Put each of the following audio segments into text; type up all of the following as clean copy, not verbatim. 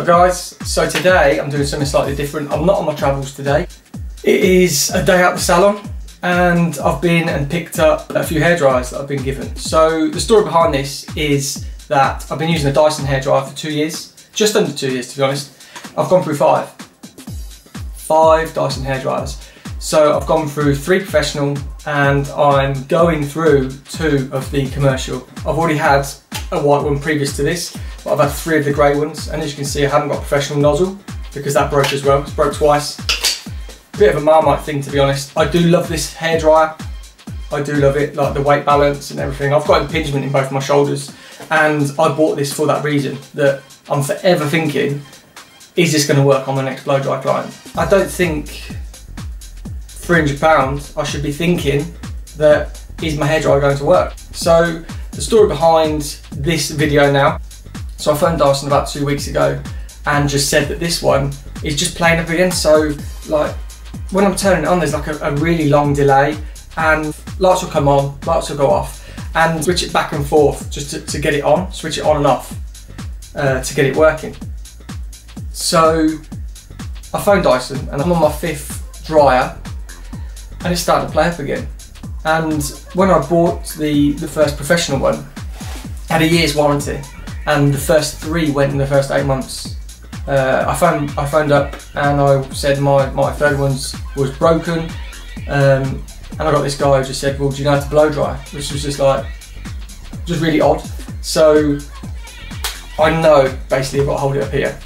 up guys? So today I'm doing something slightly different. I'm not on my travels today. It is a day at the salon and I've been and picked up a few hairdryers that I've been given. So the story behind this is that I've been using a Dyson hairdryer for 2 years, just under 2 years to be honest. I've gone through five Dyson hairdryers. So I've gone through 3 professional and I'm going through 2 of the commercial. I've already had a white one previous to this, but I've had 3 of the grey ones, and as you can see I haven't got a professional nozzle because that broke as well. It's broke twice. Bit of a Marmite thing to be honest. I do love this hairdryer. I do love it, like the weight balance and everything. I've got impingement in both my shoulders and I bought this for that reason, that I'm forever thinking, is this going to work on the next blow dry client? I don't think £300 I should be thinking that is my hairdryer going to work. So the story behind this video now, so I phoned Dyson about 2 weeks ago and just said that this one is just playing up again. So like when I'm turning it on, there's like a really long delay and lights will come on, lights will go off, and switch it back and forth just to get it on, switch it on and off to get it working. So I phoned Dyson and I'm on my 5th dryer and it started to play up again. And when I bought the first professional one, it had a year's warranty and the first 3 went in the first 8 months. I phoned up and I said my 3rd one was broken, and I got this guy who just said, well, do you know how to blow dry? Which was just really odd. So I know basically I've got to hold it up here.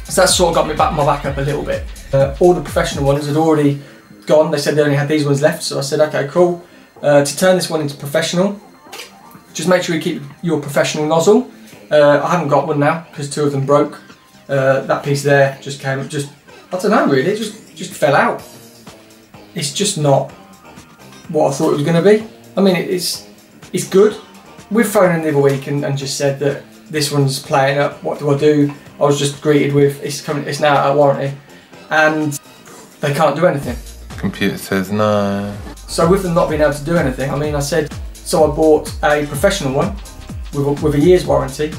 So that sort of got me my back up a little bit. All the professional ones had already gone. They said they only had these ones left, so I said okay, cool. To turn this one into professional, just make sure you keep your professional nozzle. I haven't got one now because 2 of them broke. That piece there just I don't know really, it just fell out. It's just not what I thought it was going to be. I mean it's good. We've phoned in the other week and just said that this one's playing up, what do I do? I was just greeted with it's now out of warranty and they can't do anything. Computer says no. So with them not being able to do anything, I mean I said, so I bought a professional one with a year's warranty.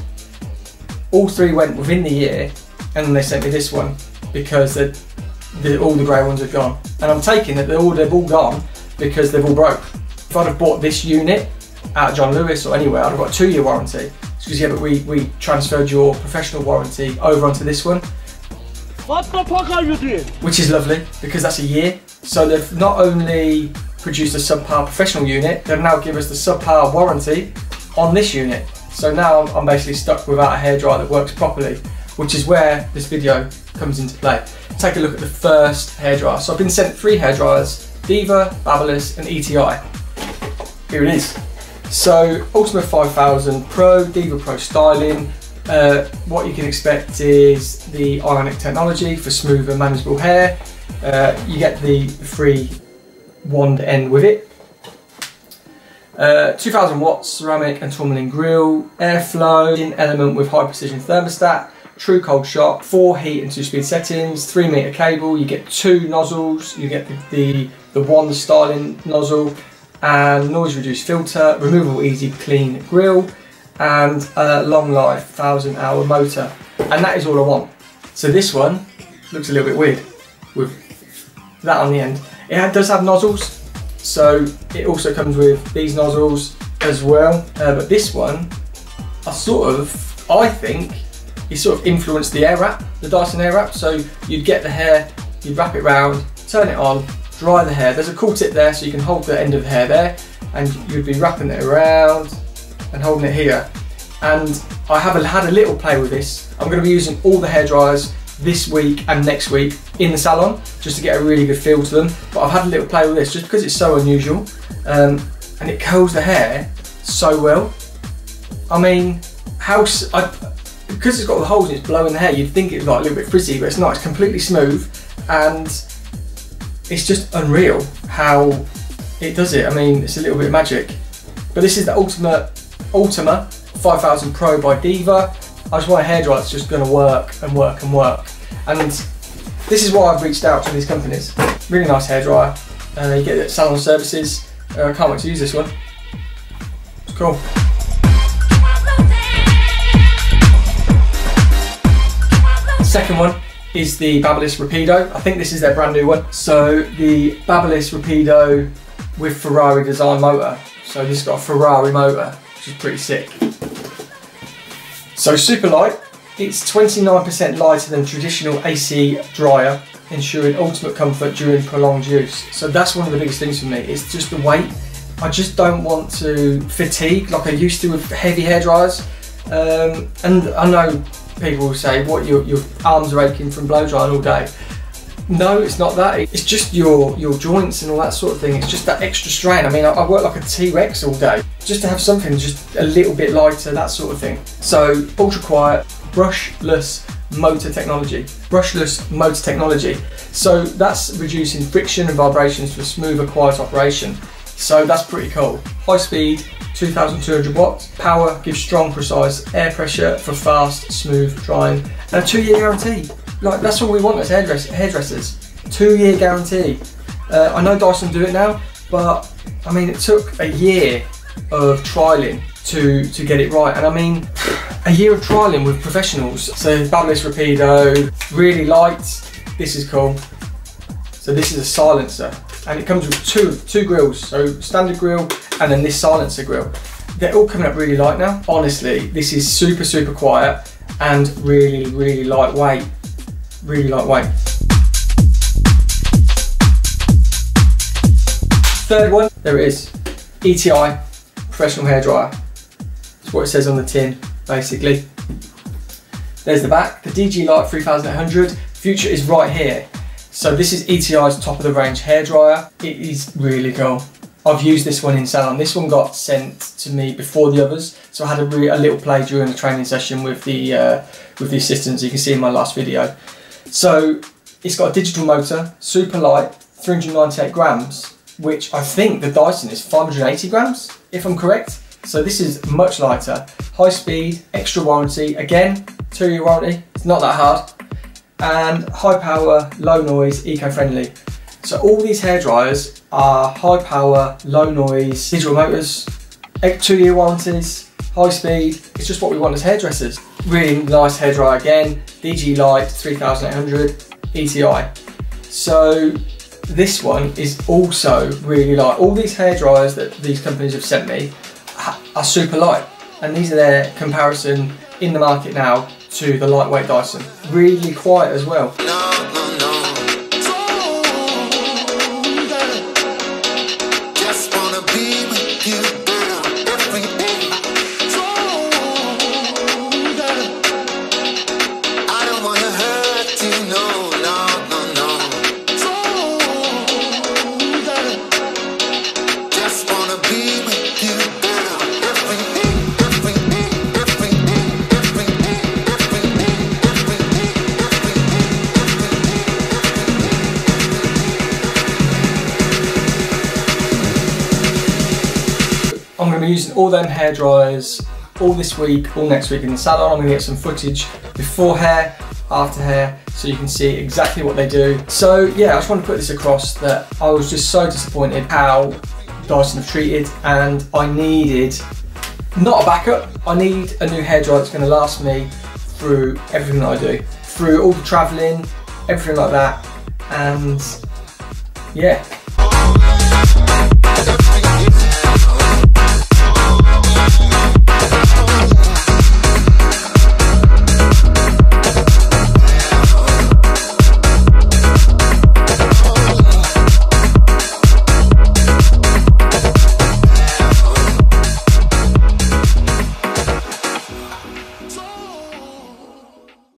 All 3 went within the year and then they sent me this one because all the grey ones are gone. And I'm taking it, they've all gone because they've all broke. If I'd have bought this unit out of John Lewis or anywhere, I'd have got a 2-year warranty. Because yeah, but we transferred your professional warranty over onto this one. What the fuck are you doing? Which is lovely because that's a year. So they've not only produced a subpar professional unit, they've now given us the subpar warranty on this unit. So now I'm basically stuck without a hairdryer that works properly, which is where this video comes into play. Take a look at the first hairdryer. So I've been sent 3 hairdryers, Diva, Babyliss and ETI. Here it is. So Ultima 5000 Pro, Diva Pro styling. What you can expect is the ionic technology for smoother manageable hair. You get the free wand end with it. 2000 watts ceramic and tourmaline grill, airflow, in element with high precision thermostat, true cold shock, 4 heat and 2 speed settings, 3 meter cable. You get 2 nozzles. You get the wand styling nozzle and noise reduced filter, removable easy clean grill, and a long life 1000-hour motor. And that is all I want. So this one looks a little bit weird with that on the end. It does have nozzles, so it also comes with these nozzles as well. But this one, I think it sort of influenced the Airwrap, the Dyson Airwrap. So you'd get the hair, you'd wrap it round, turn it on, dry the hair. There's a cool tip there so you can hold the end of the hair there and you'd be wrapping it around and holding it here. And I have had a little play with this. I'm going to be using all the hairdryers this week and next week in the salon just to get a really good feel to them. But I've had a little play with this just because it's so unusual, and it curls the hair so well. I mean, because it's got the holes and it's blowing the hair, you'd think it's like a little bit frizzy, but it's not. It's completely smooth and it's just unreal how it does it. I mean, it's a little bit of magic. But this is the Ultima 5000 Pro by Diva. I just want a hairdryer that's just going to work and work and work. And this is why I've reached out to these companies. Really nice hairdryer. You get it at salon services. I can't wait to use this one. It's cool. Second one is the Babyliss Rapido. I think this is their brand new one. So the Babyliss Rapido with Ferrari design motor. So this has got a Ferrari motor, which is pretty sick. So super light. It's 29% lighter than traditional AC dryer, ensuring ultimate comfort during prolonged use. So that's one of the biggest things for me. It's just the weight. I just don't want to fatigue like I used to with heavy hair dryers. And I know people will say, what, your arms are aching from blow drying all day. No, it's not that. It's just your joints and all that sort of thing. It's just that extra strain. I mean, I work like a T-Rex all day. Just to have something just a little bit lighter, that sort of thing. So, ultra quiet, brushless motor technology. Brushless motor technology. So that's reducing friction and vibrations for a smoother, quiet operation. So that's pretty cool. High speed, 2,200 watts. Power gives strong, precise air pressure for fast, smooth drying. And a 2-year guarantee. Like, that's all we want as hairdressers. 2-year guarantee. I know Dyson do it now, but I mean, it took a year of trialing to get it right. And I mean, a year of trialing with professionals. So Babyliss Rapido, really light. This is cool. So this is a silencer, and it comes with two grills. So standard grill and then this silencer grill. They're all coming up really light now. Honestly, this is super, super quiet and really, really lightweight. Really lightweight. Third one, there it is. ETI professional hairdryer. That's what it says on the tin, basically. There's the back, the DG Lite 3800. Future is right here. So this is ETI's top of the range hairdryer. It is really cool. I've used this one in salon. This one got sent to me before the others, so I had a little play during the training session with the assistants. You can see in my last video. So it's got a digital motor, super light, 398 grams, which I think the Dyson is 580 grams, if I'm correct. So this is much lighter. High speed, extra warranty, again, 2-year warranty, it's not that hard. And high power, low noise, eco-friendly. So all these hairdryers are high power, low noise, digital motors, 2-year warranties, high speed. It's just what we want as hairdressers. Really nice hairdryer again, DG Lite 3800 ETI. So this one is also really light. All these hairdryers that these companies have sent me are super light, and these are their comparison in the market now to the lightweight Dyson. Really quiet as well. I'm going to be using all them hair dryers all this week, all next week in the salon. I'm going to get some footage before hair, after hair, so you can see exactly what they do. So yeah, I just want to put this across that I was just so disappointed how Dyson have treated, and I needed, not a backup, I need a new hair dryer that's going to last me through everything that I do. Through all the travelling, everything like that, and yeah.